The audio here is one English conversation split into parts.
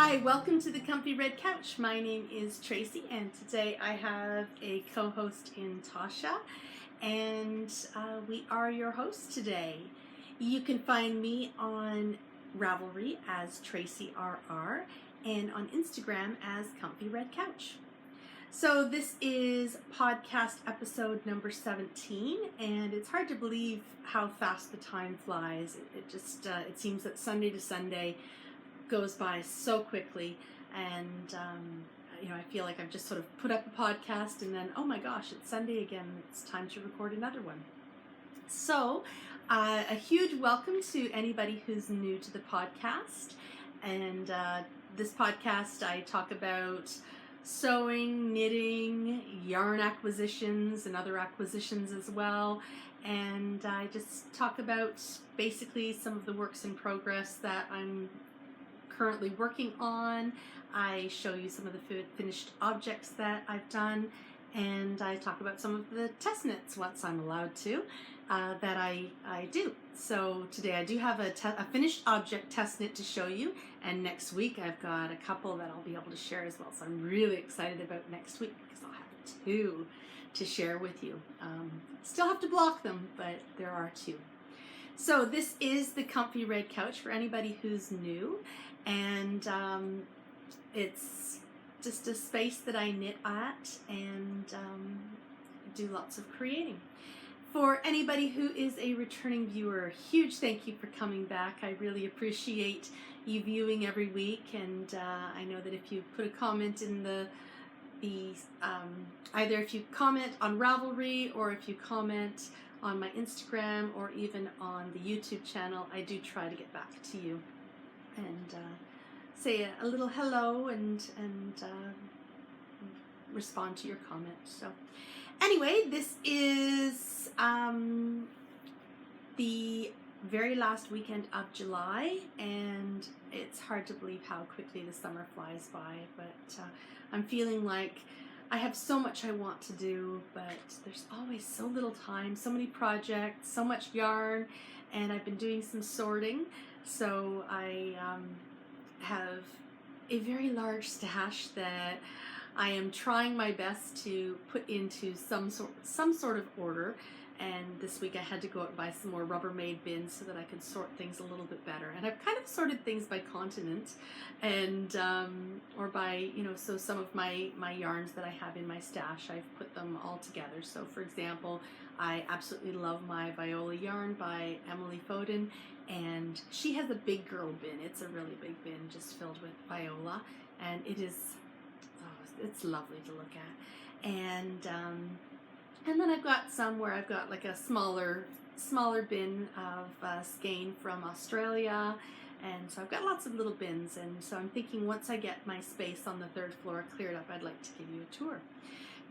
Hi, welcome to the Comfy Red Couch. My name is Tracy, and today I have a co-host in Tasha, and we are your hosts today. You can find me on Ravelry as Tracy RR and on Instagram as Comfy Red Couch. So this is podcast episode number 17, and it's hard to believe how fast the time flies. It seems that Sunday to Sunday goes by so quickly, and I feel like I've just sort of put up a podcast and then, oh my gosh, it's Sunday again, it's time to record another one. So a huge welcome to anybody who's new to the podcast. And this podcast, I talk about sewing, knitting, yarn acquisitions, and other acquisitions as well. And I just talk about basically some of the works in progress that I'm currently working on. I show you some of the finished objects that I've done, and I talk about some of the test knits once I'm allowed to that I do. So today I do have a finished object test knit to show you, and next week I've got a couple that I'll be able to share as well. So I'm really excited about next week because I'll have two to share with you. Still have to block them, but there are two. So this is the Comfy Red Couch for anybody who's new, and it's just a space that I knit at and do lots of creating. For anybody who is a returning viewer, huge thank you for coming back. I really appreciate you viewing every week, and I know that if you put a comment in either if you comment on Ravelry or if you comment on my Instagram or even on the YouTube channel, I do try to get back to you and say a little hello and respond to your comments. So anyway, this is the very last weekend of July, and it's hard to believe how quickly the summer flies by, but I'm feeling like I have so much I want to do, but there's always so little time, so many projects, so much yarn, and I've been doing some sorting, so I have a very large stash that I am trying my best to put into some sort of order. And this week I had to go out and buy some more Rubbermaid bins so that I could sort things a little bit better. And I've kind of sorted things by continent and or by, so some of my yarns that I have in my stash, I've put them all together. So for example, I absolutely love my Viola yarn by Emily Foden, and she has a big girl bin. It's a really big bin just filled with Viola, and it's lovely to look at. And then I've got some where I've got like a smaller bin of skein from Australia, and so I've got lots of little bins. And so I'm thinking once I get my space on the third floor cleared up, I'd like to give you a tour.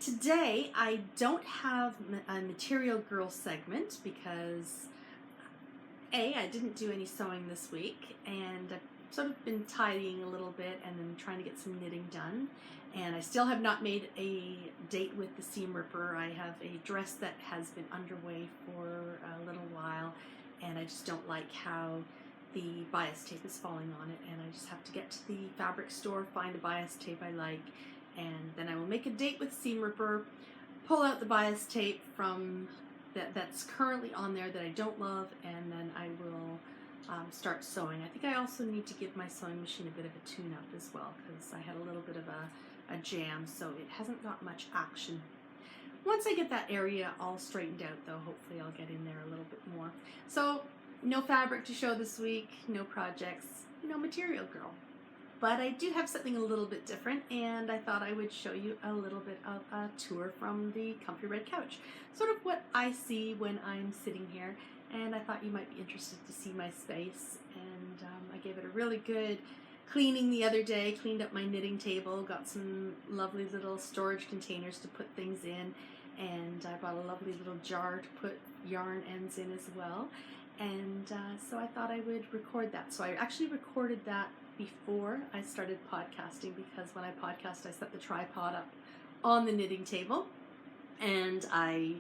Today I don't have a Material Girl segment because I didn't do any sewing this week, and I've sort of been tidying a little bit and then trying to get some knitting done. And I still have not made a date with the seam ripper. I have a dress that has been underway for a little while, and I just don't like how the bias tape is falling on it, and I just have to get to the fabric store, find a bias tape I like, and then I will make a date with seam ripper, pull out the bias tape from that's currently on there that I don't love, and then I will start sewing. I think I also need to give my sewing machine a bit of a tune-up as well, because I had a little bit of a jam, so it hasn't got much action. Once I get that area all straightened out though, hopefully I'll get in there a little bit more. So no fabric to show this week, no projects, Material Girl. But I do have something a little bit different, and I thought I would show you a little bit of a tour from the Comfy Red Couch. Sort of what I see when I'm sitting here, and I thought you might be interested to see my space. And I gave it a really good cleaning the other day, cleaned up my knitting table, got some lovely little storage containers to put things in, and I bought a lovely little jar to put yarn ends in as well. And so I thought I would record that. So I actually recorded that before I started podcasting, because when I podcast I set the tripod up on the knitting table, and I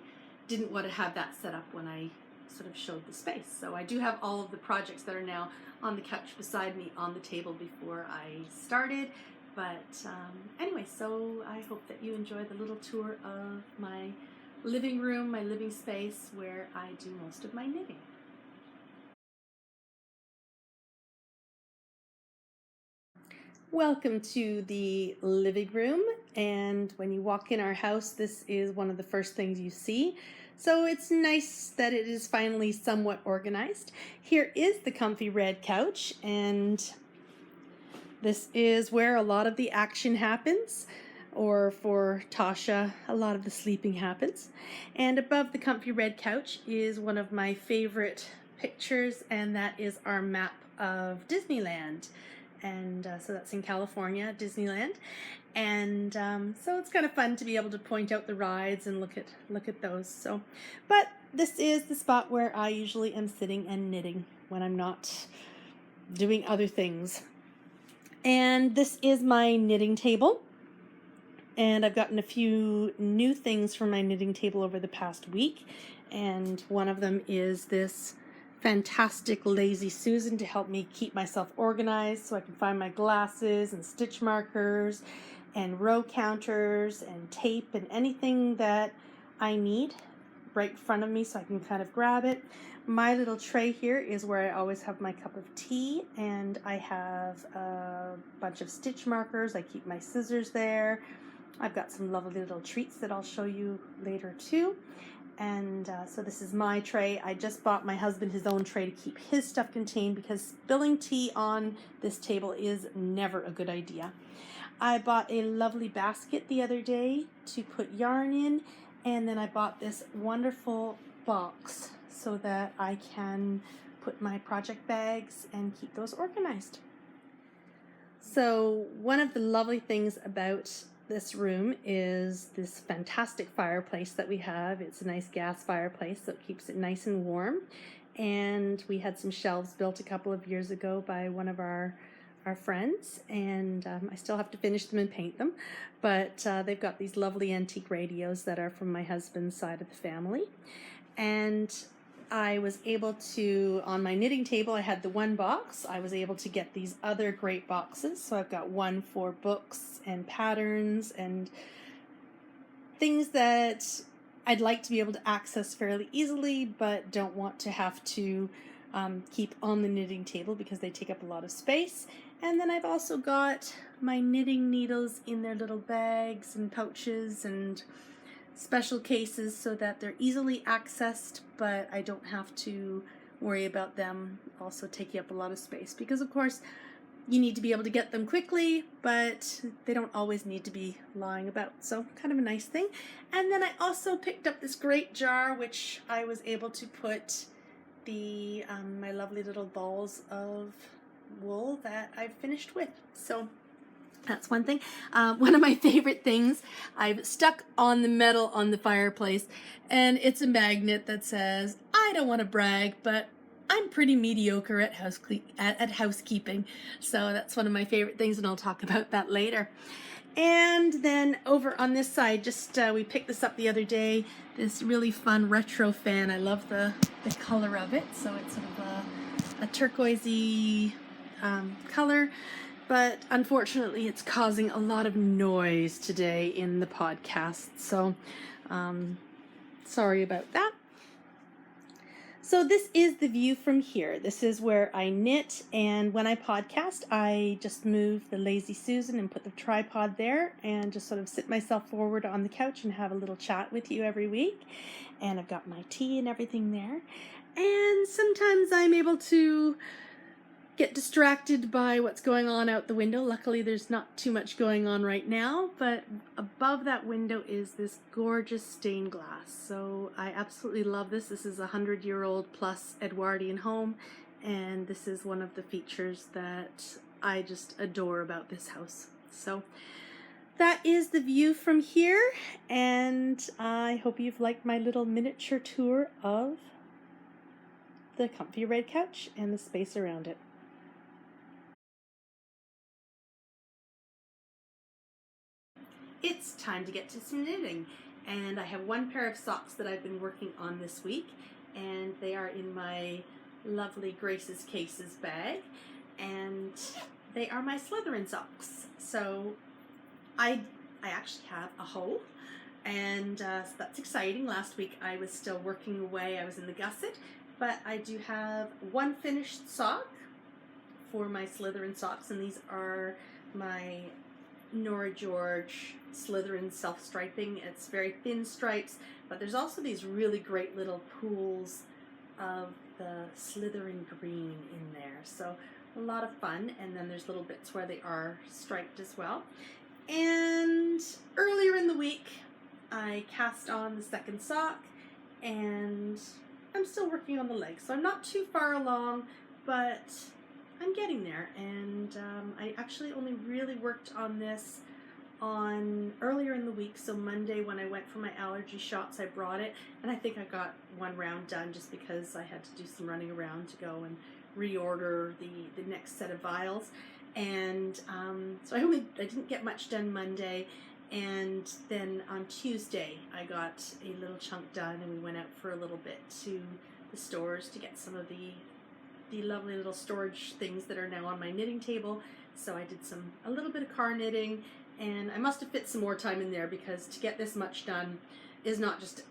didn't want to have that set up when I sort of showed the space. So I do have all of the projects that are now on the couch beside me on the table before I started. But anyway, so I hope that you enjoy the little tour of my living room, my living space where I do most of my knitting. Welcome to the living room, and when you walk in our house, this is one of the first things you see. So it's nice that it is finally somewhat organized. Here is the comfy red couch, and this is where a lot of the action happens, or for Tasha, a lot of the sleeping happens. And above the comfy red couch is one of my favorite pictures, and that is our map of Disneyland. And so that's in California, Disneyland. And so it's kind of fun to be able to point out the rides and look at those. So, but this is the spot where I usually am sitting and knitting when I'm not doing other things. And this is my knitting table. And I've gotten a few new things for my knitting table over the past week. And one of them is this fantastic Lazy Susan to help me keep myself organized so I can find my glasses and stitch markers and row counters and tape and anything that I need right in front of me so I can kind of grab it. My little tray here is where I always have my cup of tea, and I have a bunch of stitch markers. I keep my scissors there. I've got some lovely little treats that I'll show you later too. And so this is my tray. I just bought my husband his own tray to keep his stuff contained because spilling tea on this table is never a good idea. I bought a lovely basket the other day to put yarn in, and then I bought this wonderful box so that I can put my project bags and keep those organized. So one of the lovely things about this room is this fantastic fireplace that we have. It's a nice gas fireplace, so it keeps it nice and warm. And we had some shelves built a couple of years ago by one of our friends, and I still have to finish them and paint them, but they've got these lovely antique radios that are from my husband's side of the family. And I was able to, on my knitting table, I had the one box. I was able to get these other great boxes. So I've got one for books and patterns and things that I'd like to be able to access fairly easily, but don't want to have to keep on the knitting table because they take up a lot of space. And then I've also got my knitting needles in their little bags and pouches and special cases so that they're easily accessed, but I don't have to worry about them also taking up a lot of space, because of course you need to be able to get them quickly, but they don't always need to be lying about, so kind of a nice thing. And then I also picked up this great jar which I was able to put the my lovely little balls of wool that I've finished with. So that's one thing. One of my favorite things I've stuck on the metal on the fireplace, and it's a magnet that says, I don't want to brag, but I'm pretty mediocre at housekeeping. So that's one of my favorite things, and I'll talk about that later. And then over on this side, just we picked this up the other day, this really fun retro fan. I love the color of it. So it's sort of a turquoisey color. But unfortunately, it's causing a lot of noise today in the podcast, so sorry about that. So this is the view from here. This is where I knit, and when I podcast, I just move the Lazy Susan and put the tripod there and just sort of sit myself forward on the couch and have a little chat with you every week. And I've got my tea and everything there. And sometimes I'm able to get distracted by what's going on out the window. Luckily, there's not too much going on right now, but above that window is this gorgeous stained glass. So I absolutely love this. This is a 100-year-old plus Edwardian home, and this is one of the features that I just adore about this house. So that is the view from here, and I hope you've liked my little miniature tour of the comfy red couch and the space around it. It's time to get to some knitting, and I have one pair of socks that I've been working on this week, and they are in my lovely Grace's Cases bag, and they are my Slytherin socks. So I actually have a hoe, and so that's exciting. Last week I was still working away, I was in the gusset, but I do have one finished sock for my Slytherin socks, and these are my Nora George Slytherin self-striping. It's very thin stripes, but there's also these really great little pools of the Slytherin green in there, so a lot of fun. And then there's little bits where they are striped as well. And earlier in the week I cast on the second sock, and I'm still working on the legs, so I'm not too far along, but I'm getting there. And I actually only really worked on this on earlier in the week, so Monday when I went for my allergy shots I brought it, and I think I got one round done just because I had to do some running around to go and reorder the next set of vials. And so I didn't get much done Monday, and then on Tuesday I got a little chunk done, and we went out for a little bit to the stores to get some of the lovely little storage things that are now on my knitting table. So I did a little bit of car knitting, and I must have fit some more time in there, because to get this much done is not just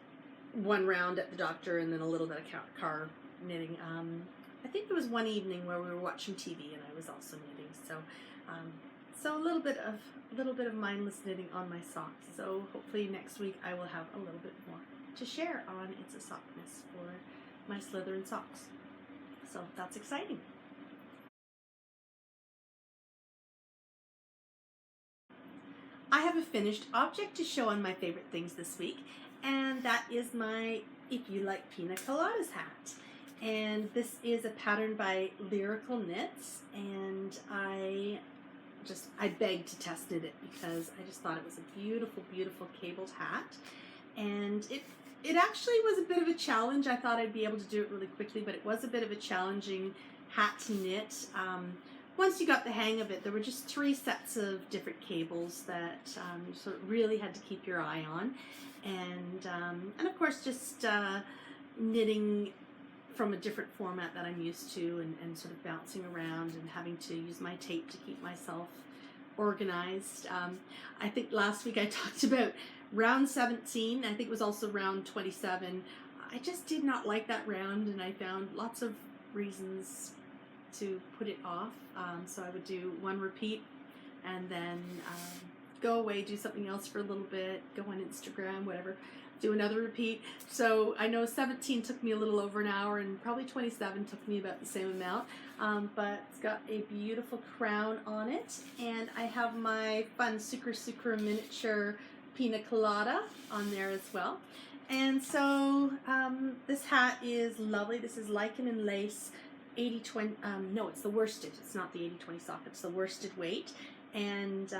one round at the doctor and then a little bit of car knitting. I think there was one evening where we were watching TV and I was also knitting. So so a little bit of mindless knitting on my socks. So hopefully next week I will have a little bit more to share on It's a Sockmas for my Slytherin socks. So that's exciting. I have a finished object to show on my favorite things this week, and that is my If You Like Pina Coladas hat. And this is a pattern by Lyrical Knits, and I begged to test knit it because I just thought it was a beautiful, beautiful cabled hat. And it actually was a bit of a challenge. I thought I'd be able to do it really quickly, but it was a bit of a challenging hat to knit. Once you got the hang of it, there were just 3 sets of different cables that you sort of really had to keep your eye on. And of course, just knitting from a different format that I'm used to, and sort of bouncing around and having to use my tape to keep myself organized. I think last week I talked about round 17. I think it was also round 27. I just did not like that round, and I found lots of reasons to put it off. So I would do one repeat and then go away, do something else for a little bit, go on Instagram, whatever, do another repeat. So I know 17 took me a little over an hour, and probably 27 took me about the same amount. But it's got a beautiful crown on it, and I have my fun Sucre miniature pina colada on there as well. And so this hat is lovely. This is Lichen and Lace 80/20, no, it's the worsted. It's not the 80/20 sock, it's the worsted weight. And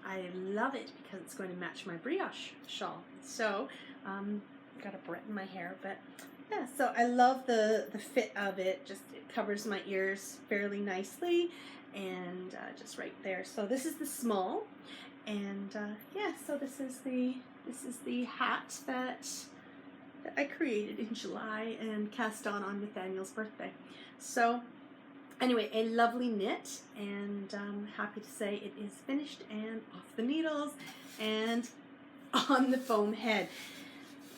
I love it because it's going to match my brioche shawl. So, got a Brett in my hair, but yeah, so I love the fit of it. Just, it covers my ears fairly nicely, and just right there. So this is the small, and yeah, so this is the hat that I created in July and cast on Nathaniel's birthday. So anyway, a lovely knit, and I'm happy to say it is finished and off the needles and on the foam head.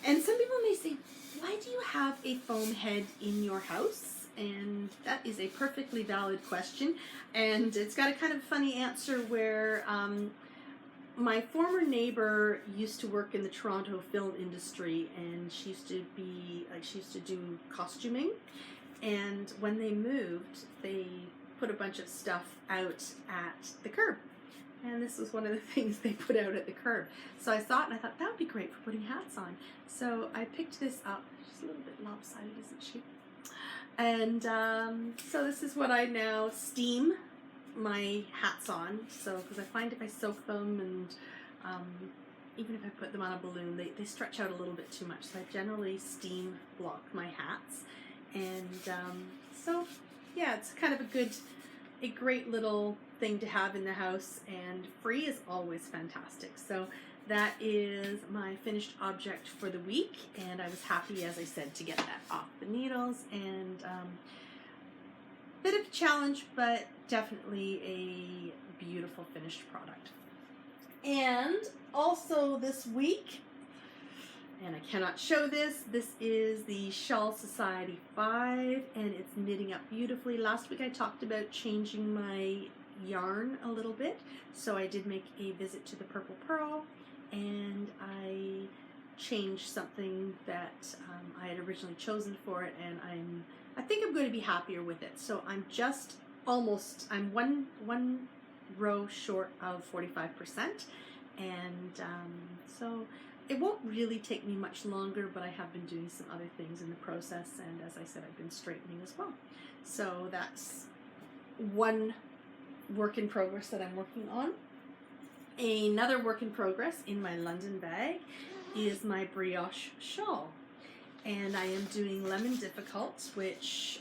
And some people may say, why do you have a foam head in your house? And that is a perfectly valid question, and it's got a kind of funny answer where my former neighbor used to work in the Toronto film industry, and she used to do costuming. And when they moved, they put a bunch of stuff out at the curb. And this was one of the things they put out at the curb. So I saw it and I thought, that would be great for putting hats on. So I picked this up. She's a little bit lopsided, isn't she? And so this is what I now steam my hats on. So, because I find if I soak them, and even if I put them on a balloon, they stretch out a little bit too much. So I generally steam block my hats. And so yeah, it's kind of a great little thing to have in the house, and free is always fantastic. So that is my finished object for the week, and I was happy, as I said, to get that off the needles, and bit of a challenge, but definitely a beautiful finished product. And also this week, and I cannot show this is the Shawl Society 5, and it's knitting up beautifully. Last week I talked about changing my yarn a little bit, so I did make a visit to the Purple Pearl, and I changed something that I had originally chosen for it, and I think I'm going to be happier with it. So I'm just almost, I'm one row short of 45%, and so it won't really take me much longer, but I have been doing some other things in the process, and as I said, I've been straightening as well. So that's one work in progress that I'm working on. Another work in progress in my London bag is my brioche shawl, and I am doing Lemon Difficult, which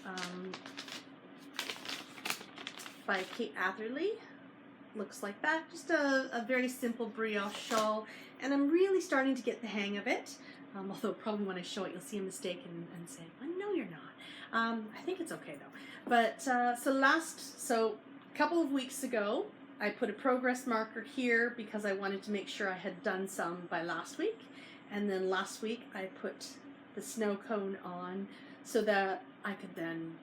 by Kate Atherley. Looks like that, just a very simple brioche shawl, and I'm really starting to get the hang of it, although probably when I show it you'll see a mistake and say, well, no you're not. I think it's okay though. But so a couple of weeks ago I put a progress marker here because I wanted to make sure I had done some by last week, and then last week I put the snow cone on so that I could then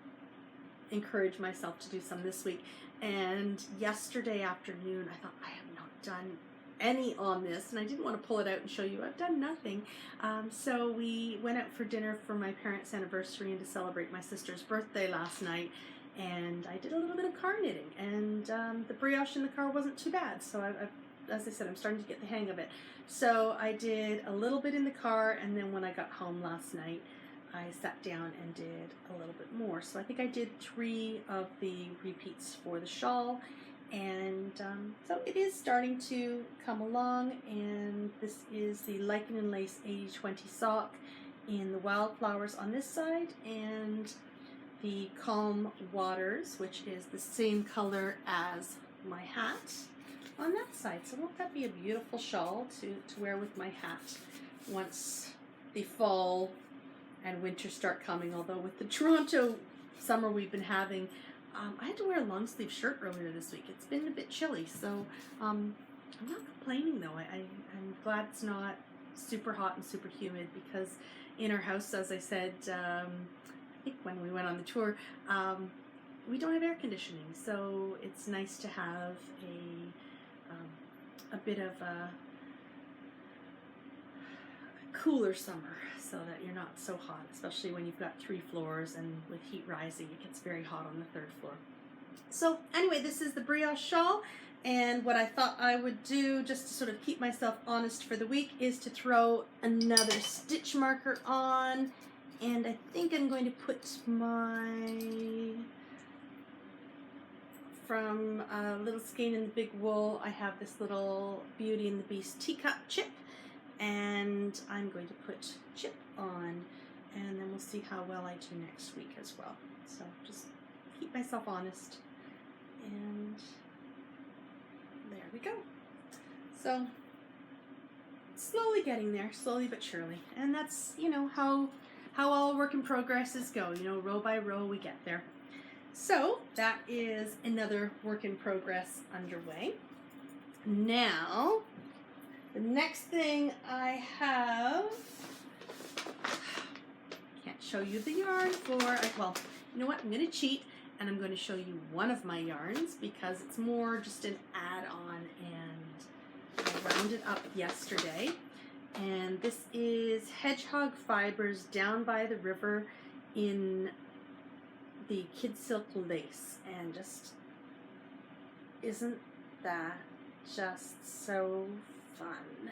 encourage myself to do some this week. And yesterday afternoon I thought, I have not done any on this, and I didn't want to pull it out and show you I've done nothing. So we went out for dinner for my parents' anniversary and to celebrate my sister's birthday last night, and I did a little bit of car knitting, and the brioche in the car wasn't too bad, so as I said, I'm starting to get the hang of it. So I did a little bit in the car, and then when I got home last night I sat down and did a little bit more. So I think I did 3 of the repeats for the shawl, and so it is starting to come along. And this is the Lichen and Lace 80/20 sock in the Wildflowers on this side, and the Calm Waters, which is the same color as my hat, on that side. So won't that be a beautiful shawl to wear with my hat once the fall and winter start coming? Although with the Toronto summer we've been having, I had to wear a long sleeve shirt earlier this week. It's been a bit chilly, so I'm not complaining though. I'm glad it's not super hot and super humid, because in our house, as I said, I think when we went on the tour, we don't have air conditioning, so it's nice to have a bit of a cooler summer, so that you're not so hot, especially when you've got 3 floors, and with heat rising it gets very hot on the 3rd floor. So anyway, this is the brioche shawl, and what I thought I would do just to sort of keep myself honest for the week is to throw another stitch marker on, and I think I'm going to put my, from Little Skein in the Big Wool, I have this little Beauty and the Beast teacup chip, and I'm going to put chip on, and then we'll see how well I do next week as well. So just keep myself honest, and there we go. So slowly getting there, slowly but surely, and that's, you know, how all work in progresses go, you know, row by row we get there. So that is another work in progress underway. Now the next thing I have, can't show you the yarn for, well, you know what, I'm going to cheat, and I'm going to show you one of my yarns because it's more just an add-on, and I rounded up yesterday. And this is Hedgehog Fibers Down by the River in the Kid Silk Lace, and just, isn't that just so fun?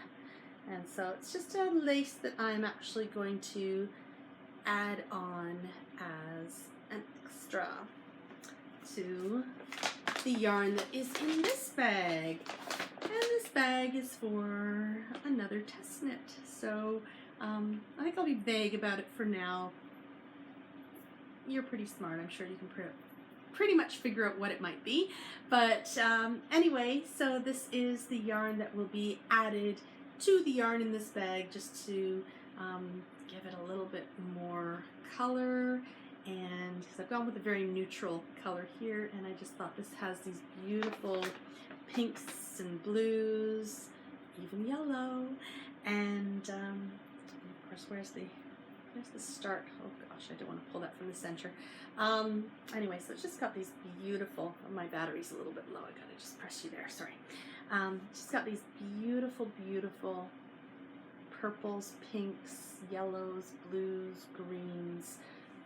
And so it's just a lace that I'm actually going to add on as an extra to the yarn that is in this bag. And this bag is for another test knit. So I think I'll be vague about it for now. You're pretty smart. I'm sure you can pretty much figure out what it might be. But anyway, so this is the yarn that will be added to the yarn in this bag just to give it a little bit more color, and because I've gone with a very neutral color here, and I just thought this has these beautiful pinks and blues, even yellow, and of course where's the start? Oh gosh, I don't want to pull that from the center. Anyway, so it's just got these beautiful, my battery's a little bit low, I gotta just press you there, sorry. Just got these beautiful, beautiful purples, pinks, yellows, blues, greens,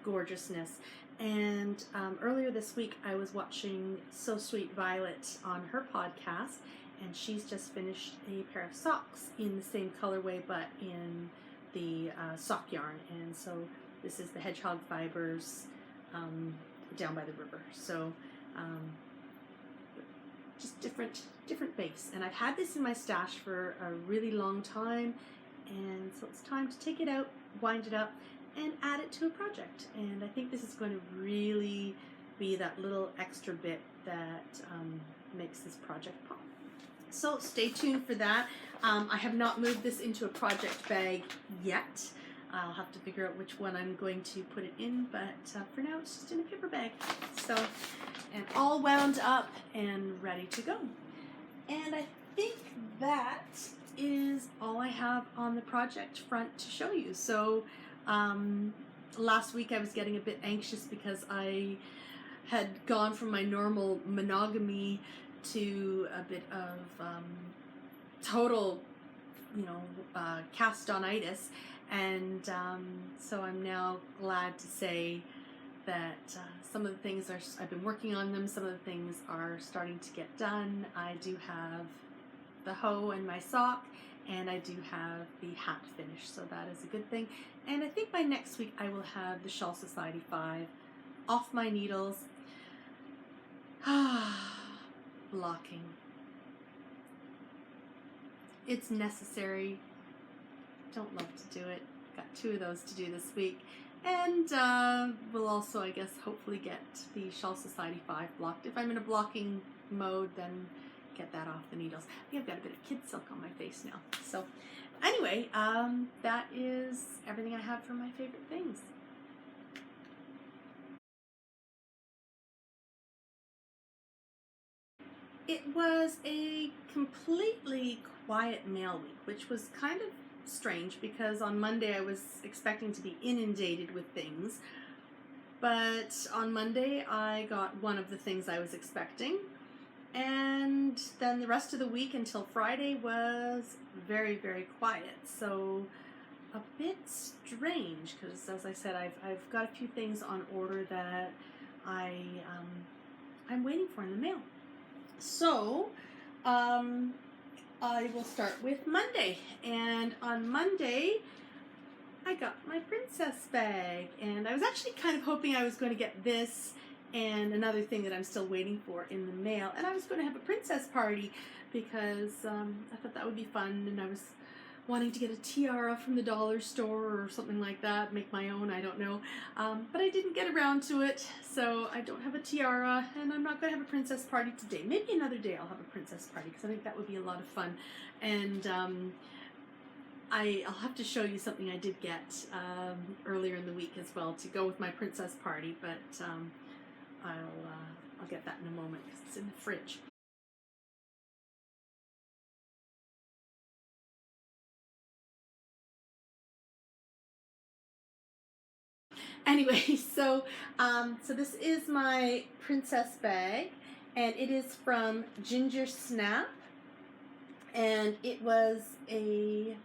gorgeousness. And earlier this week I was watching So Sweet Violet on her podcast, and she's just finished a pair of socks in the same colorway but in the sock yarn, and so this is the Hedgehog Fibers Down by the River. So just different base, and I've had this in my stash for a really long time, and so it's time to take it out, wind it up, and add it to a project. And I think this is going to really be that little extra bit that makes this project pop. So stay tuned for that. I have not moved this into a project bag yet. I'll have to figure out which one I'm going to put it in, but for now it's just in a paper bag. So, and all wound up and ready to go. And I think that is all I have on the project front to show you. So last week I was getting a bit anxious because I had gone from my normal monogamy to a bit of total, cast-on-itis, and so I'm now glad to say that some of the things I've been working on them, some of the things are starting to get done. I do have the hoe and my sock, and I do have the hat finished, so that is a good thing. And I think by next week I will have the Shawl Society 5 off my needles. Blocking. It's necessary. Don't love to do it. Got 2 of those to do this week. And we'll also, I guess, hopefully get the Shawl Society 5 blocked. If I'm in a blocking mode, then get that off the needles. I think I've got a bit of kid silk on my face now. So anyway, that is everything I have for my favorite things. It was a completely quiet mail week, which was kind of strange because on Monday I was expecting to be inundated with things, but on Monday I got one of the things I was expecting, and then the rest of the week until Friday was very, very quiet. So a bit strange because, as I said, I've got a few things on order that I'm waiting for in the mail. So I will start with Monday, and on Monday I got my princess bag, and I was actually kind of hoping I was going to get this and another thing that I'm still waiting for in the mail, and I was going to have a princess party because I thought that would be fun, and I was wanting to get a tiara from the dollar store or something like that, make my own, I don't know, but I didn't get around to it, so I don't have a tiara, and I'm not going to have a princess party today. Maybe another day I'll have a princess party, because I think that would be a lot of fun, and I'll have to show you something I did get earlier in the week as well to go with my princess party, but I'll get that in a moment because it's in the fridge. Anyway, so this is my princess bag, and it is from Ginger Snap, and it was it's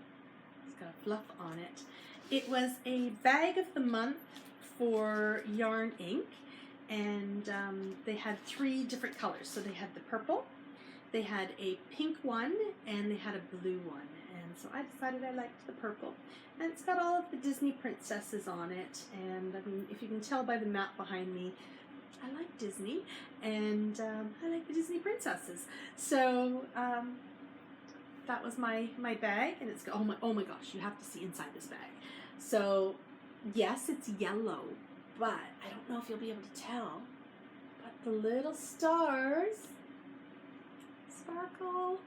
got a fluff on it. It was a bag of the month for Yarn Inc., and they had 3 different colors. So they had the purple, they had a pink one, and they had a blue one. And so I decided I liked the purple. And it's got all of the Disney princesses on it. And I mean, if you can tell by the map behind me, I like Disney, and I like the Disney princesses. So that was my bag, and it's oh my gosh, you have to see inside this bag. So yes, it's yellow, but I don't know if you'll be able to tell, but the little stars sparkle.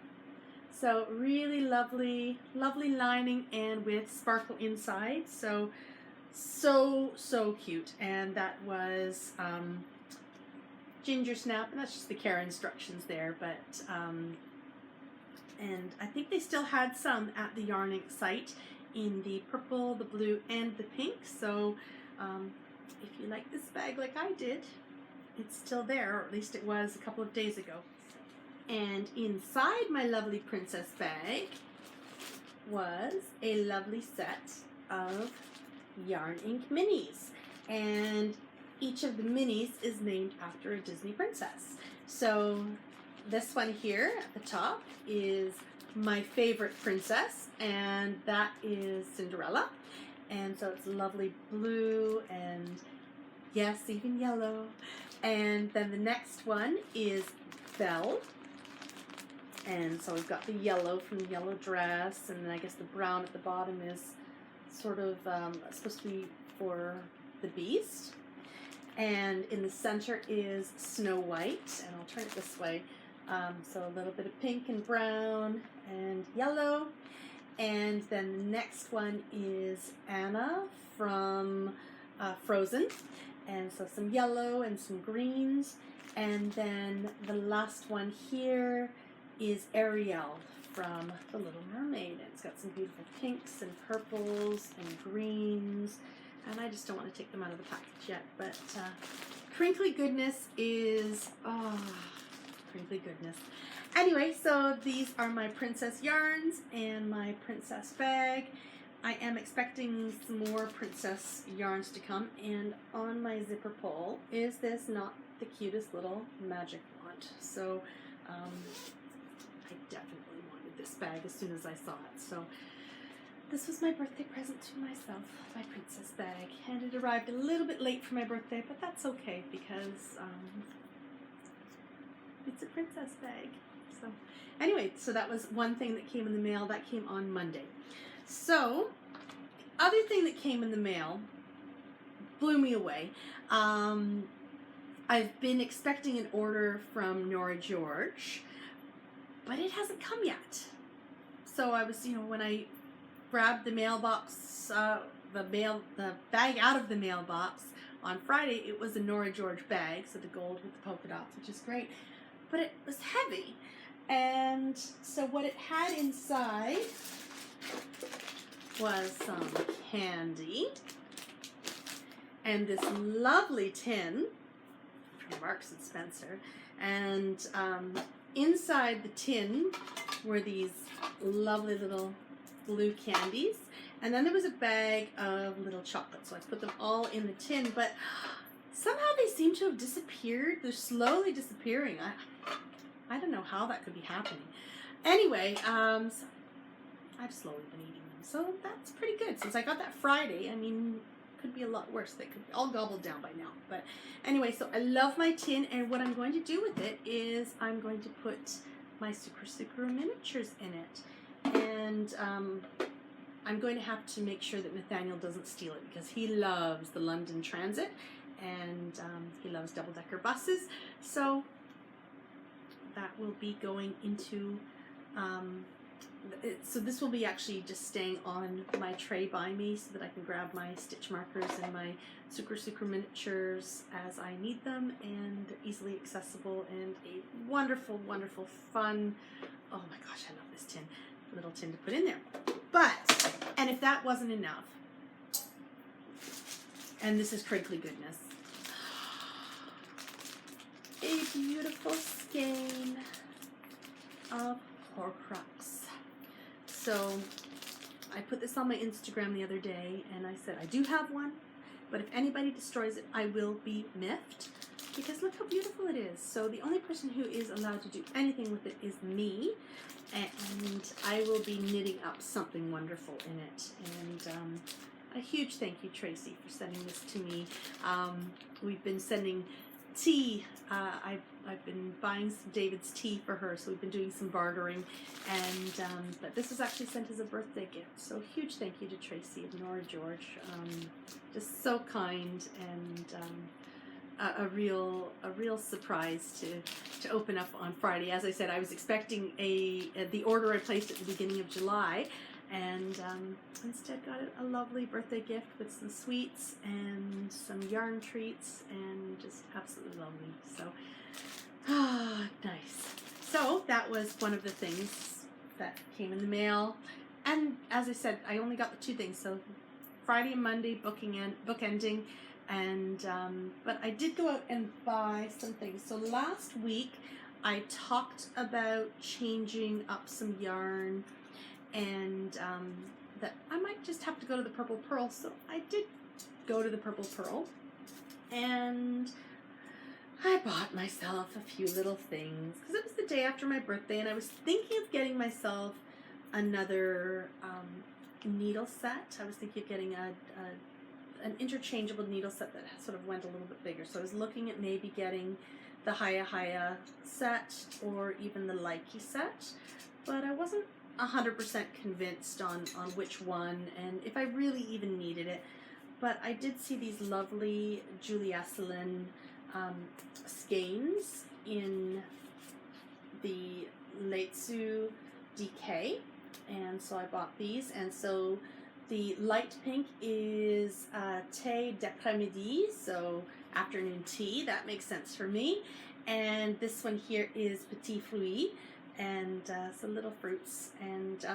So really lovely, lovely lining and with sparkle inside. So cute. And that was Ginger Snap, and that's just the care instructions there. But and I think they still had some at the Yarn Inc. site in the purple, the blue, and the pink. So if you like this bag like I did, it's still there, or at least it was a couple of days ago. And inside my lovely princess bag was a lovely set of Yarn Inc. minis. And each of the minis is named after a Disney princess. So this one here at the top is my favorite princess, and that is Cinderella. And so it's lovely blue and yes, even yellow. And then the next one is Belle. And so we've got the yellow from the yellow dress, and then I guess the brown at the bottom is sort of supposed to be for the Beast. And in the center is Snow White, and I'll turn it this way. So a little bit of pink and brown and yellow. And then the next one is Anna from Frozen. And so some yellow and some greens. And then the last one here is Ariel from The Little Mermaid. And it's got some beautiful pinks and purples and greens. And I just don't want to take them out of the package yet. But Crinkly Goodness is... Crinkly Goodness. Anyway, so these are my princess yarns and my princess bag. I am expecting some more princess yarns to come, and on my zipper pull is this not the cutest little magic wand. So I definitely wanted this bag as soon as I saw it. So this was my birthday present to myself, my princess bag, and it arrived a little bit late for my birthday, but that's okay because it's a princess bag. So anyway, so that was one thing that came in the mail. That came on Monday. So other thing that came in the mail blew me away. I've been expecting an order from Nora George, but it hasn't come yet. So I was, when I grabbed the mailbox, the bag out of the mailbox on Friday, it was a Nora George bag, so the gold with the polka dots, which is great. But it was heavy, and so what it had inside was some candy and this lovely tin from Marks and Spencer, and inside the tin were these lovely little blue candies, and then there was a bag of little chocolates. So I put them all in the tin, but somehow they seem to have disappeared. They're slowly disappearing. I don't know how that could be happening. Anyway, so I've slowly been eating them, so that's pretty good. Since I got that Friday, I mean, could be a lot worse. They could be all gobbled down by now. But anyway, so I love my tin, and what I'm going to do with it is I'm going to put my Sukru miniatures in it. And I'm going to have to make sure that Nathaniel doesn't steal it, because he loves the London Transit, and he loves double-decker buses. So that will be going into, so this will be actually just staying on my tray by me so that I can grab my stitch markers and my Sukru miniatures as I need them, and they're easily accessible, and a wonderful, wonderful, fun, oh my gosh, I love this tin, little tin to put in there. But, and if that wasn't enough, and this is Crinkly Goodness, a beautiful skein of Horcrux. So I put this on my Instagram the other day, and I said I do have one, but if anybody destroys it, I will be miffed, because look how beautiful it is. So the only person who is allowed to do anything with it is me, and I will be knitting up something wonderful in it. And a huge thank you, Tracy, for sending this to me. We've been sending tea. I've been buying some David's tea for her, so we've been doing some bartering, and but this was actually sent as a birthday gift. So huge thank you to Tracy and Nora George. Just so kind, and a real surprise to open up on Friday. As I said, I was expecting the order I placed at the beginning of July, and instead got a lovely birthday gift with some sweets and some yarn treats, and just absolutely lovely. So nice. So that was one of the things that came in the mail, and as I said, I only got the two things. So Friday and Monday bookending. And but I did go out and buy some things. So last week I talked about changing up some yarn, and that I might just have to go to the Purple Pearl. So I did go to the Purple Pearl, and I bought myself a few little things because it was the day after my birthday, and I was thinking of getting myself another needle set. I was thinking of getting an interchangeable needle set that sort of went a little bit bigger. So I was looking at maybe getting the Hiya set or even the Likey set, but I wasn't 100% convinced on which one and if I really even needed it. But I did see these lovely Julie Esselin skeins in the Leitsu DK, and so I bought these. And so the light pink is thé d'après-midi, so afternoon tea. That makes sense for me. And this one here is petit fruit, and some little fruits. And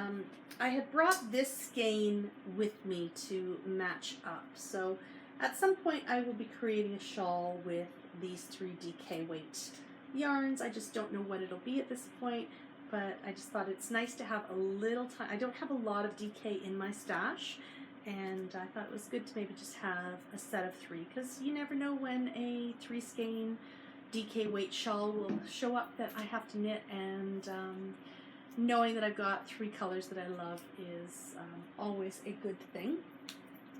I had brought this skein with me to match up. So at some point I will be creating a shawl with these 3 DK weight yarns. I just don't know what it'll be at this point, but I just thought it's nice to have a little time. I don't have a lot of DK in my stash, and I thought it was good to maybe just have a set of 3, because you never know when a 3 skein DK weight shawl will show up that I have to knit, and knowing that I've got 3 colors that I love is always a good thing.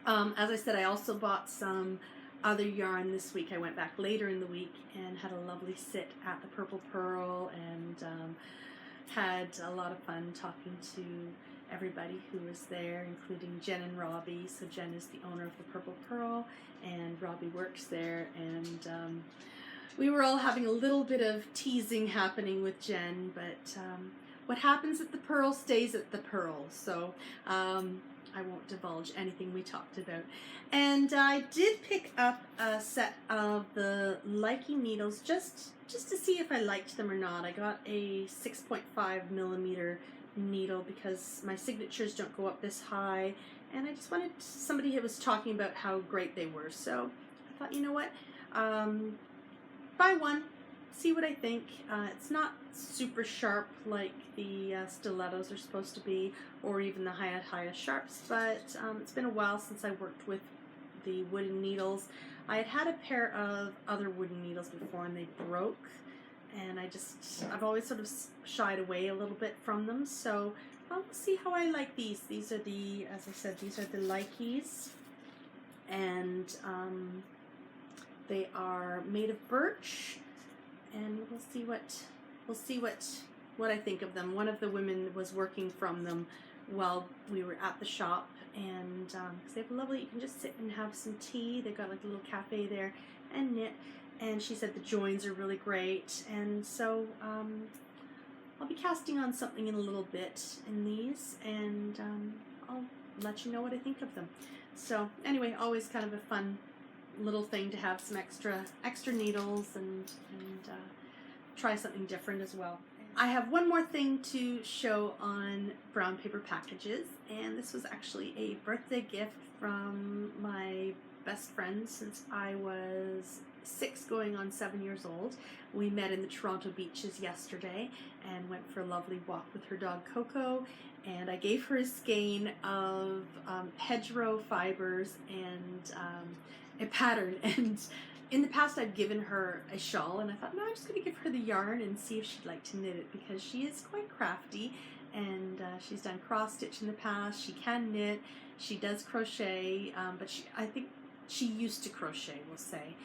As I said, I also bought some other yarn this week. I went back later in the week and had a lovely sit at the Purple Pearl, and had a lot of fun talking to everybody who was there, including Jen and Robbie. So Jen is the owner of the Purple Pearl, and Robbie works there, and we were all having a little bit of teasing happening with Jen, but what happens at the Pearl stays at the Pearl, so I won't divulge anything we talked about. And I did pick up a set of the Likey needles just to see if I liked them or not. I got a 6.5 millimeter needle because my signatures don't go up this high, and I just wanted somebody who was talking about how great they were. So I thought, you know what, buy one, see what I think. It's not super sharp like the stilettos are supposed to be, or even the Hiya sharps, but it's been a while since I worked with the wooden needles. I had had a pair of other wooden needles before, and they broke, and I've always sort of shied away a little bit from them. So we'll see how I like these. These are the, as I said, these are the Likeys, and they are made of birch, and we'll see what I think of them. One of the women was working from them while we were at the shop, and because they have lovely, you can just sit and have some tea. They've got like a little cafe there and knit, and she said the joins are really great. And so I'll be casting on something in a little bit in these, and I'll let you know what I think of them. So anyway, always kind of a fun little thing to have some extra needles and try something different as well. I have one more thing to show on brown paper packages, and this was actually a birthday gift from my best friend since I was 6 going on 7 years old. We met in the Toronto beaches yesterday and went for a lovely walk with her dog Coco, and I gave her a skein of hedgerow fibers and a pattern. And in the past I've given her a shawl, and I thought, no, I'm just going to give her the yarn and see if she'd like to knit it, because she is quite crafty, and she's done cross stitch in the past. She can knit, she does crochet, but I think she used to crochet, we'll say,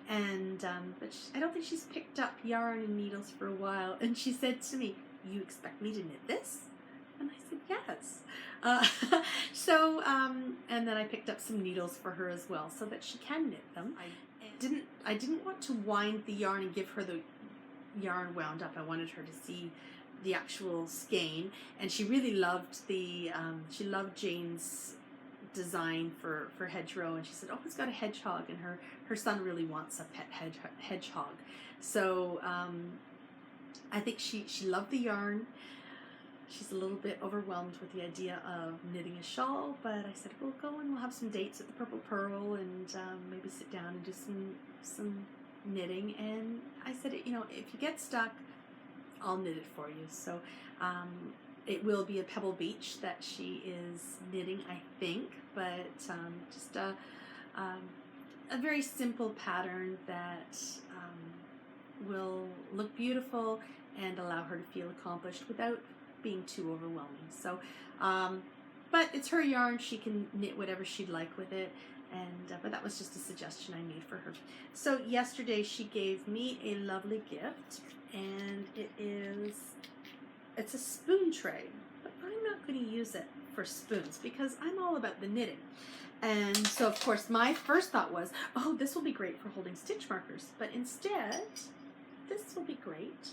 and but I don't think she's picked up yarn and needles for a while. And she said to me, "You expect me to knit this?" And I said, yes. And then I picked up some needles for her as well, so that she can knit them. didn't want to wind the yarn and give her the yarn wound up. I wanted her to see the actual skein, and she really loved the she loved Jane's design for hedgerow, and she said, oh, it's got a hedgehog, and her son really wants a pet hedgehog. So I think she loved the yarn. She's a little bit overwhelmed with the idea of knitting a shawl, but I said, we'll go and we'll have some dates at the Purple Pearl, and maybe sit down and do some knitting. And I said, you know, if you get stuck, I'll knit it for you. So it will be a Pebble Beach that she is knitting, I think, but just a very simple pattern that will look beautiful and allow her to feel accomplished without being too overwhelming. So, but it's her yarn. She can knit whatever she'd like with it. And but that was just a suggestion I made for her. So yesterday she gave me a lovely gift, and it's a spoon tray, but I'm not going to use it for spoons because I'm all about the knitting. And so of course my first thought was, oh, this will be great for holding stitch markers, but instead this will be great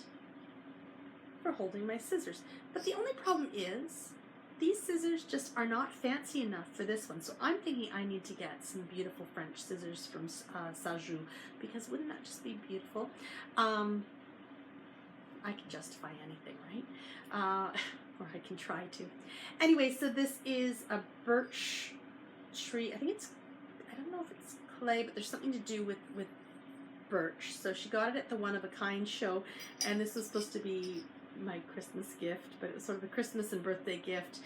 for holding my scissors. But the only problem is these scissors just are not fancy enough for this one. So I'm thinking I need to get some beautiful French scissors from Sajou, because wouldn't that just be beautiful? I can justify anything, right? Or I can try to. Anyway, so this is a birch tree. I think it's, I don't know if it's clay, but there's something to do with birch. So she got it at the One of a Kind show, and this was supposed to be my Christmas gift, but it was sort of a Christmas and birthday gift,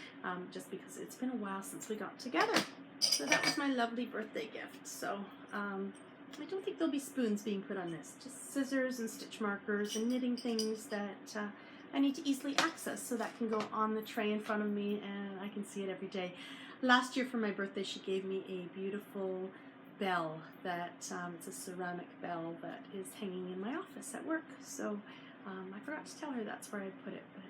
just because it's been a while since we got together. So that was my lovely birthday gift. So I don't think there'll be spoons being put on this, just scissors and stitch markers and knitting things that I need to easily access, so that can go on the tray in front of me and I can see it every day. Last year for my birthday she gave me a beautiful bell that it's a ceramic bell that is hanging in my office at work. So I forgot to tell her that's where I put it, but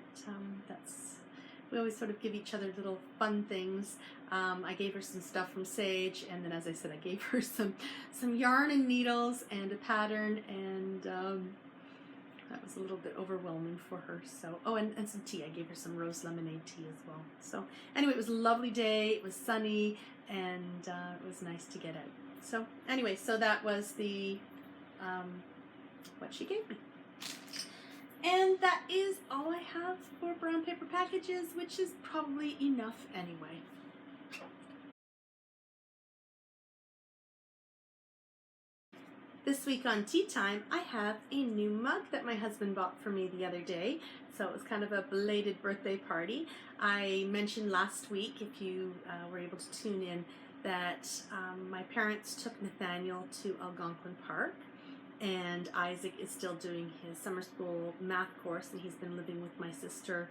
we always sort of give each other little fun things. I gave her some stuff from Sage, and then, as I said, I gave her some yarn and needles and a pattern, and that was a little bit overwhelming for her. So, oh, and some tea. I gave her some rose lemonade tea as well. So anyway, it was a lovely day. It was sunny, and it was nice to get out. So anyway, so that was the what she gave me. And that is all I have for brown paper packages, which is probably enough anyway. This week on Tea Time, I have a new mug that my husband bought for me the other day. So it was kind of a belated birthday party. I mentioned last week, if you were able to tune in, that my parents took Nathaniel to Algonquin Park. And Isaac is still doing his summer school math course, and he's been living with my sister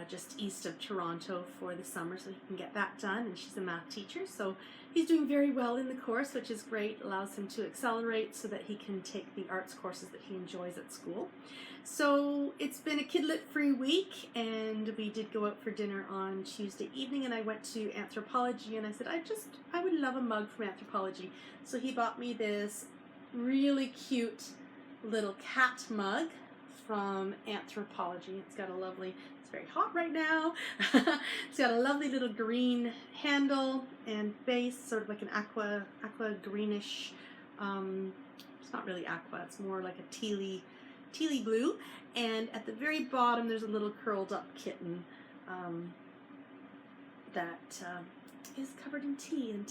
just east of Toronto for the summer so he can get that done, and she's a math teacher, so he's doing very well in the course, which is great. It allows him to accelerate so that he can take the arts courses that he enjoys at school. So it's been a Kidlit free week, and we did go out for dinner on Tuesday evening, and I went to Anthropologie, and I said I would love a mug from Anthropologie. So he bought me this really cute little cat mug from Anthropologie. It's got a lovely, it's very hot right now. It's got a lovely little green handle and base, sort of like an aqua greenish, it's not really aqua, it's more like a tealy blue. And at the very bottom there's a little curled up kitten that is covered in tea. And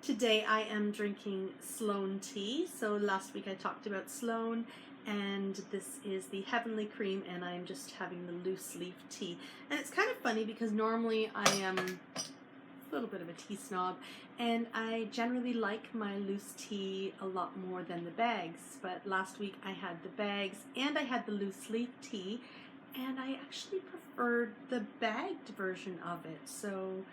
Today I am drinking Sloan tea. So last week I talked about Sloan, and this is the Heavenly Cream, and I'm just having the loose leaf tea. And it's kind of funny because normally I am a little bit of a tea snob, and I generally like my loose tea a lot more than the bags. But last week I had the bags and I had the loose leaf tea, and I actually preferred the bagged version of it. So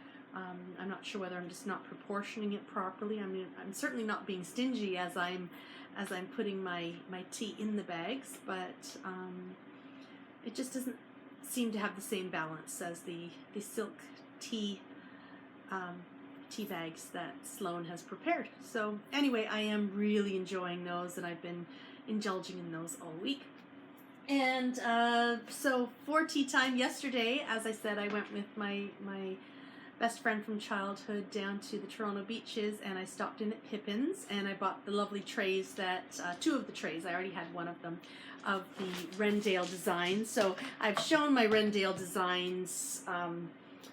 I'm not sure whether I'm just not proportioning it properly. I mean, I'm certainly not being stingy as I'm putting my tea in the bags, but it just doesn't seem to have the same balance as the silk tea tea bags that Sloan has prepared. So anyway, I am really enjoying those, and I've been indulging in those all week. And so for tea time yesterday, as I said, I went with my best friend from childhood down to the Toronto beaches, and I stopped in at Pippin's, and I bought the lovely trays that, two of the trays, I already had one of them, of the Rendale designs. So I've shown my Rendale designs,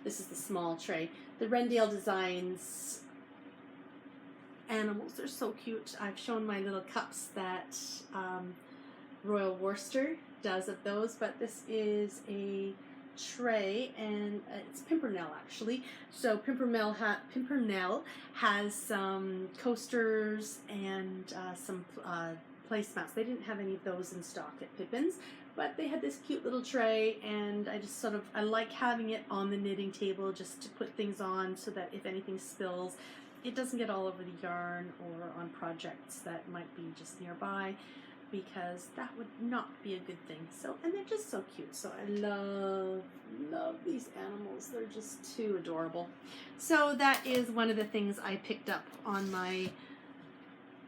this is the small tray, the Rendale designs animals, they're so cute. I've shown my little cups that Royal Worcester does of those, but this is a tray, and it's Pimpernel actually. So Pimpernel has some coasters and some placemats. They didn't have any of those in stock at Pippin's, but they had this cute little tray, and I just I like having it on the knitting table just to put things on so that if anything spills, it doesn't get all over the yarn or on projects that might be just nearby, because that would not be a good thing. So, and they're just so cute. So I love these animals. They're just too adorable. So that is one of the things I picked up on my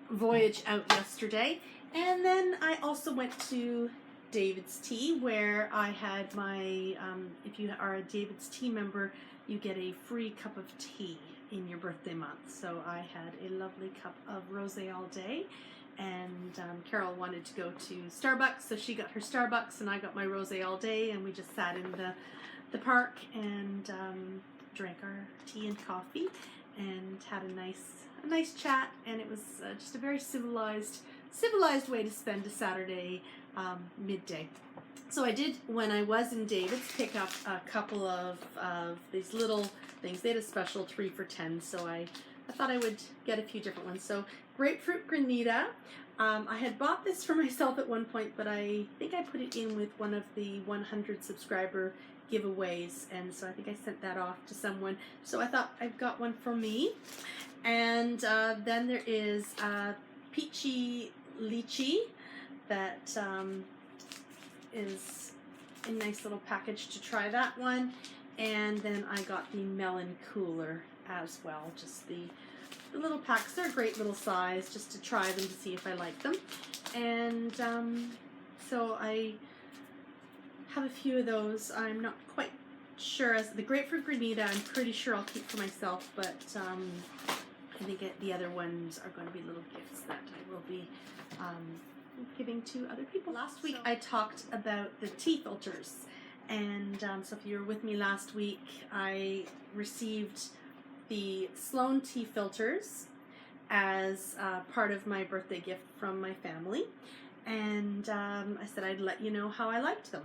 voyage out yesterday. And then I also went to David's Tea, where I had my, if you are a David's Tea member, you get a free cup of tea in your birthday month. So I had a lovely cup of rosé all day, and Carol wanted to go to Starbucks, so she got her Starbucks and I got my rosé all day, and we just sat in the park and drank our tea and coffee and had a nice chat, and it was just a very civilized way to spend a Saturday midday. So I did, when I was in David's, pick up a couple of these little things. They had a special 3 for $10, so I thought I would get a few different ones. So grapefruit granita. I had bought this for myself at one point, but I think I put it in with one of the 100 subscriber giveaways, and so I think I sent that off to someone. So I thought I've got one for me. And then there is peachy lychee that is a nice little package to try that one. And then I got the melon cooler as well, just the little packs. They're a great little size, just to try them to see if I like them. And so I have a few of those. I'm not quite sure. As the grapefruit granita, I'm pretty sure I'll keep for myself, but I think the other ones are going to be little gifts that I will be giving to other people. Last week I talked about the tea filters, and so if you were with me last week, I received the Sloan tea filters as part of my birthday gift from my family, and I said I'd let you know how I liked them.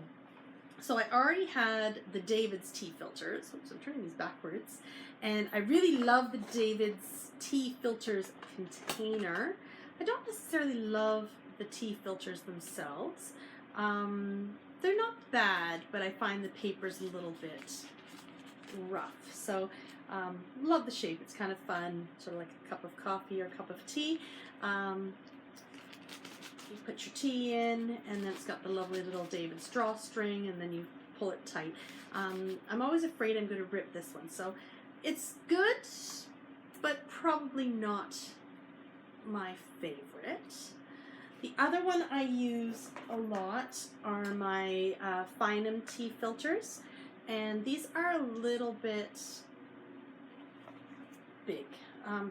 So I already had the David's tea filters. Oops, I'm turning these backwards. And I really love the David's tea filters container. I don't necessarily love the tea filters themselves. They're not bad, but I find the paper's a little bit rough. So love the shape. It's kind of fun, sort of like a cup of coffee or a cup of tea. You put your tea in, and then it's got the lovely little David's drawstring, and then you pull it tight. I'm always afraid I'm going to rip this one, so it's good, but probably not my favorite. The other one I use a lot are my Finum tea filters, and these are a little bit big.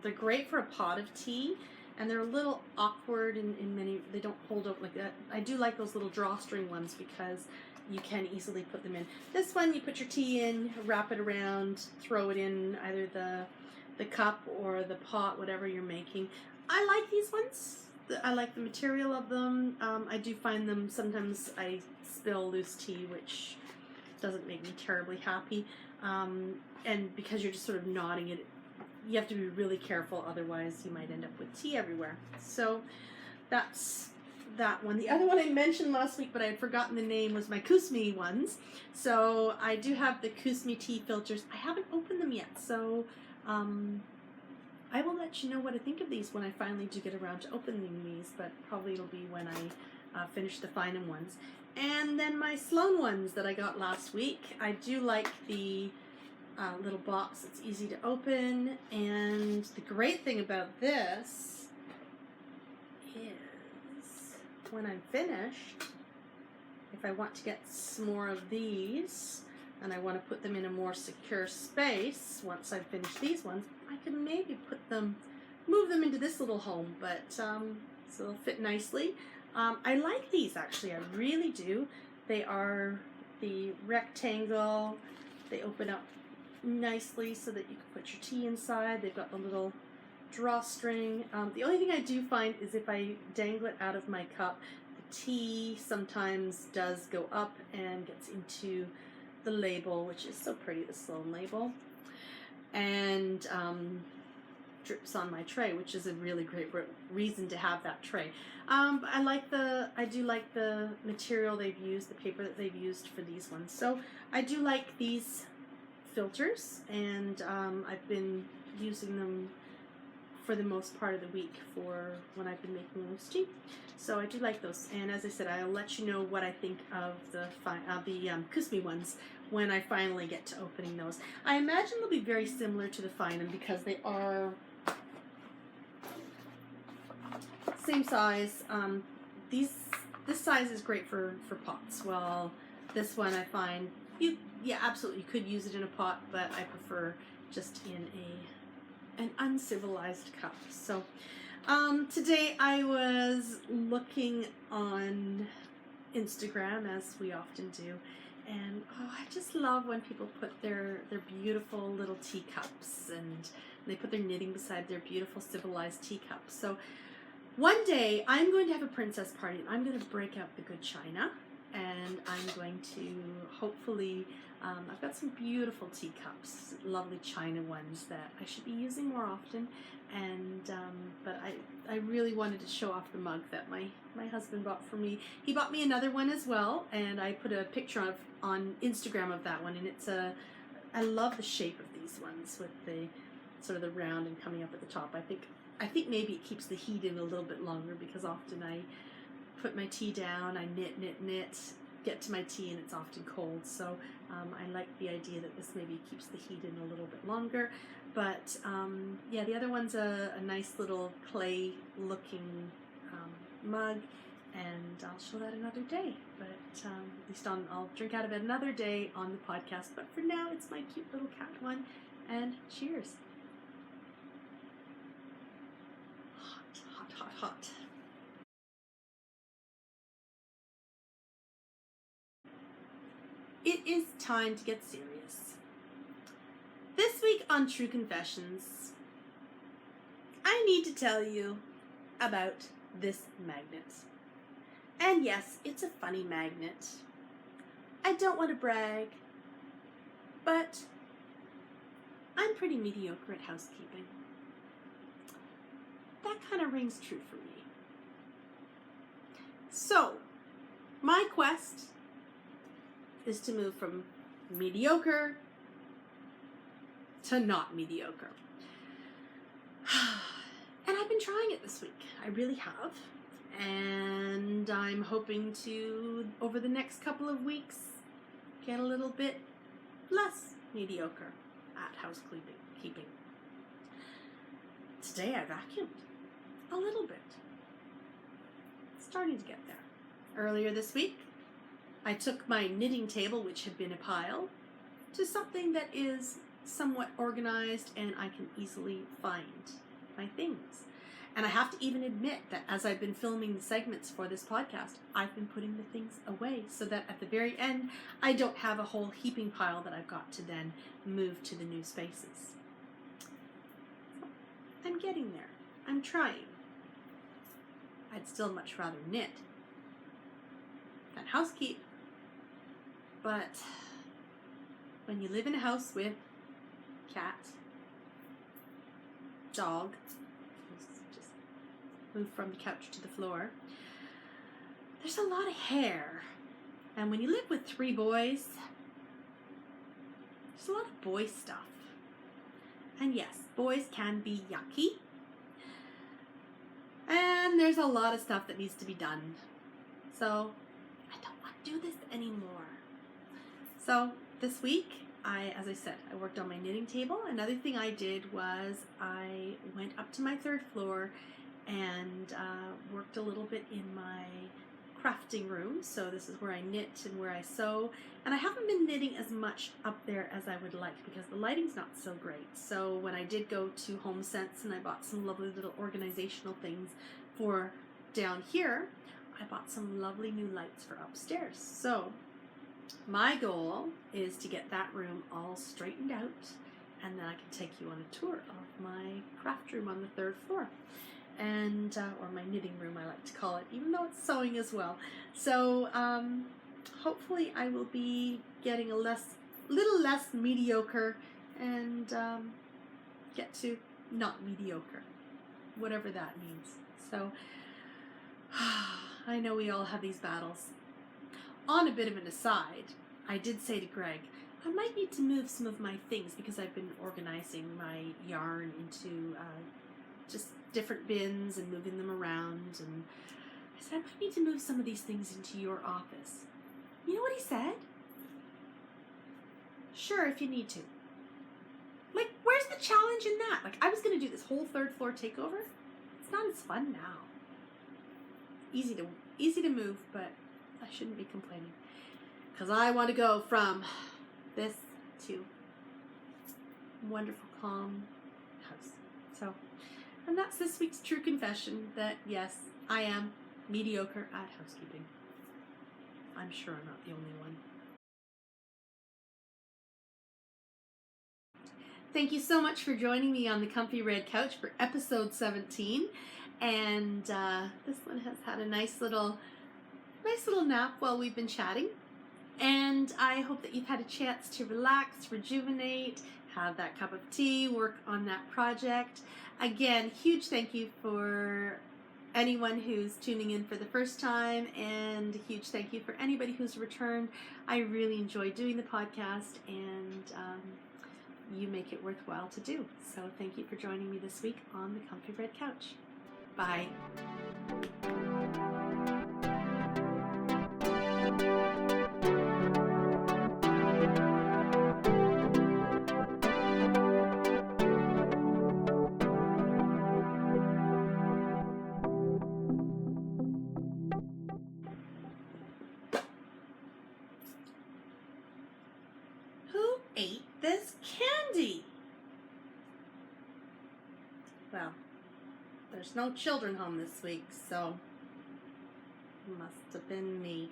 They're great for a pot of tea, and they're a little awkward in many, they don't hold up like that. I do like those little drawstring ones because you can easily put them in. This one, you put your tea in, wrap it around, throw it in either the cup or the pot, whatever you're making. I like these ones. I like the material of them. I do find them, sometimes I spill loose tea, which doesn't make me terribly happy. And because you're just sort of knotting it, you have to be really careful, otherwise you might end up with tea everywhere. So that's that one. The other one I mentioned last week, but I had forgotten the name, was my Kusmi ones. So I do have the Kusmi tea filters. I haven't opened them yet, so I will let you know what I think of these when I finally do get around to opening these, but probably it'll be when I finish the Finum ones. And then my Sloan ones that I got last week. I do like the little box. It's easy to open, and the great thing about this is when I'm finished, if I want to get some more of these and I want to put them in a more secure space once I've finished these ones, I can maybe move them into this little home, but so they'll fit nicely. I like these actually, I really do. They are the rectangle. They open up nicely so that you can put your tea inside. They've got the little drawstring. The only thing I do find is if I dangle it out of my cup, the tea sometimes does go up and gets into the label, which is so pretty, the Sloan label, and drips on my tray, which is a really great reason to have that tray. I do like the material they've used, the paper that they've used for these ones. So I do like these filters, and I've been using them for the most part of the week for when I've been making loose tea. So I do like those, and as I said, I'll let you know what I think of the Kusmi ones when I finally get to opening those. I imagine they'll be very similar to the Finum because they are same size. This size is great for pots. Well, this one I find absolutely, you could use it in a pot, but I prefer just in an uncivilized cup. So today I was looking on Instagram, as we often do, and I just love when people put their beautiful little teacups, and they put their knitting beside their beautiful civilized teacups. So one day I'm going to have a princess party, and I'm going to break out the good china, and I'm going to hopefully, I've got some beautiful teacups, lovely china ones that I should be using more often, and but I really wanted to show off the mug that my husband bought for me. He bought me another one as well, and I put a picture on Instagram of that one, and I love the shape of these ones with the sort of the round and coming up at the top. I think maybe it keeps the heat in a little bit longer, because often I put my tea down, I knit, get to my tea, and it's often cold. So I like the idea that this maybe keeps the heat in a little bit longer. But yeah, the other one's a nice little clay looking mug, and I'll show that another day. But at least I'll drink out of it another day on the podcast. But for now, it's my cute little cat one, and cheers. Hot, hot, hot, hot. It is time to get serious. This week on True Confessions, I need to tell you about this magnet. And yes, it's a funny magnet. I don't want to brag, but I'm pretty mediocre at housekeeping. That kind of rings true for me. So, my quest is to move from mediocre to not mediocre. And I've been trying it this week. I really have. And I'm hoping to, over the next couple of weeks, get a little bit less mediocre at housekeeping. Today I vacuumed a little bit. Starting to get there. Earlier this week, I took my knitting table, which had been a pile, to something that is somewhat organized and I can easily find my things. And I have to even admit that as I've been filming the segments for this podcast, I've been putting the things away so that at the very end, I don't have a whole heaping pile that I've got to then move to the new spaces. I'm getting there. I'm trying. I'd still much rather knit than housekeep. But when you live in a house with cat, dog, just move from the couch to the floor, there's a lot of hair. And when you live with 3 boys, there's a lot of boy stuff. And yes, boys can be yucky. And there's a lot of stuff that needs to be done. So I don't want to do this anymore. So this week, as I said, I worked on my knitting table. Another thing I did was I went up to my third floor and worked a little bit in my crafting room. So this is where I knit and where I sew. And I haven't been knitting as much up there as I would like because the lighting's not so great. So when I did go to HomeSense and I bought some lovely little organizational things for down here, I bought some lovely new lights for upstairs. So my goal is to get that room all straightened out, and then I can take you on a tour of my craft room on the third floor, and or my knitting room I like to call it, even though it's sewing as well. So hopefully I will be getting a little less mediocre and get to not mediocre, whatever that means. So I know we all have these battles. On a bit of an aside, I did say to Greg, I might need to move some of my things because I've been organizing my yarn into just different bins and moving them around. And I said, I might need to move some of these things into your office. You know what he said? Sure, if you need to. Like, where's the challenge in that? Like, I was going to do this whole third floor takeover. It's not as fun now. Easy to move, but I shouldn't be complaining because I want to go from this to wonderful, calm house. So, and that's this week's true confession that yes, I am mediocre at housekeeping. I'm sure I'm not the only one. Thank you so much for joining me on the Comfy Red Couch for episode 17. And this one has had a nice little nap while we've been chatting. And I hope that you've had a chance to relax, rejuvenate, have that cup of tea, work on that project. Again, huge thank you for anyone who's tuning in for the first time, and a huge thank you for anybody who's returned. I really enjoy doing the podcast, and you make it worthwhile to do. So thank you for joining me this week on the Comfy Red Couch. Bye. Who ate this candy? Well, there's no children home this week, so it must have been me.